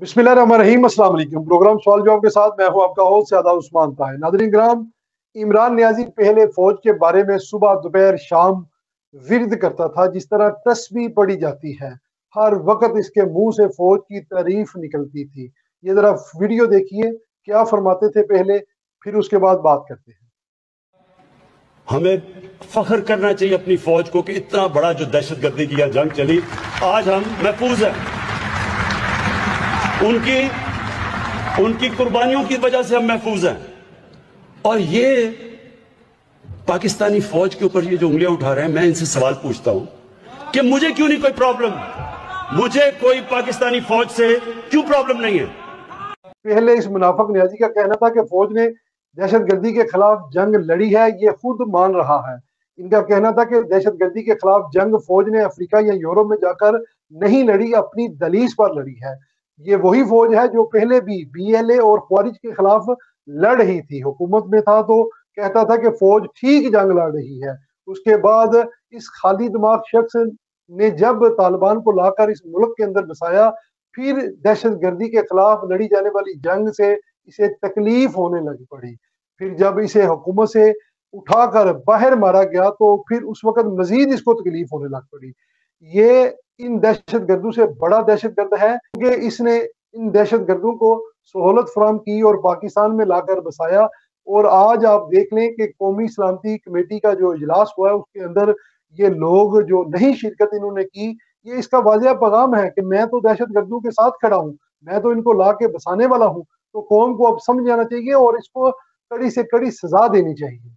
बिस्मिल्लाहिर्रहमानिर्रहीम। अस्सलाम वालेकुम। प्रोग्राम सवाल जवाब के साथ मैं हूं आपका होस्ट सादा उस्मान ताहिर। नाज़रीन किराम, इमरान नियाजी पहले फौज के बारे में सुबह दोपहर शाम विर्द करता था, जिस तरह तस्बीह पढ़ी जाती है। हर वक्त इसके मुंह से फौज की तारीफ निकलती थी। ये जरा वीडियो देखिए, क्या फरमाते थे पहले, फिर उसके बाद बात करते हैं। हमें फख्र करना चाहिए अपनी फौज को कि इतना बड़ा जो दहशतगर्दी की जंग चली, आज हम महफूज हैं। उनकी कुर्बानियों की वजह से हम महफूज हैं। और ये पाकिस्तानी फौज के ऊपर ये जो उंगलियां उठा रहे हैं, मैं इनसे सवाल पूछता हूं कि मुझे क्यों नहीं कोई प्रॉब्लम, मुझे कोई पाकिस्तानी फौज से क्यों प्रॉब्लम नहीं है। पहले इस मुनाफिक नियाजी का कहना था कि फौज ने दहशतगर्दी के खिलाफ जंग लड़ी है, ये खुद मान रहा है। इनका कहना था कि दहशतगर्दी के खिलाफ जंग फौज ने अफ्रीका या यूरोप में जाकर नहीं लड़ी, अपनी दलीस पर लड़ी है। ये वही फौज है जो पहले भी बीएलए और ख्वारिज के खिलाफ लड़ रही थी। हुकूमत में था तो कहता था कि फौज ठीक जंग लड़ रही है। उसके बाद इस खाली दिमाग शख्स ने जब तालिबान को लाकर इस मुल्क के अंदर बसाया, फिर दहशतगर्दी के खिलाफ लड़ी जाने वाली जंग से इसे तकलीफ होने लगी पड़ी। फिर जब इसे हुकूमत से उठाकर बाहर मारा गया तो फिर उस वक्त मजीद इसको तकलीफ होने लग पड़ी। ये इन दहशतगर्दों से बड़ा दहशतगर्द है क्योंकि इसने इन दहशतगर्दों को सहूलत फराम की और पाकिस्तान में लाकर बसाया। और आज आप देख लें कि कौमी सलामती कमेटी का जो इजलास हुआ है, उसके अंदर ये लोग जो नहीं शिरकत इन्होंने की, ये इसका वाज़ेह पैगाम है कि मैं तो दहशतगर्दों के साथ खड़ा हूँ, मैं तो इनको ला के बसाने वाला हूँ। तो कौम को अब समझ आना चाहिए और इसको कड़ी से कड़ी सजा देनी चाहिए।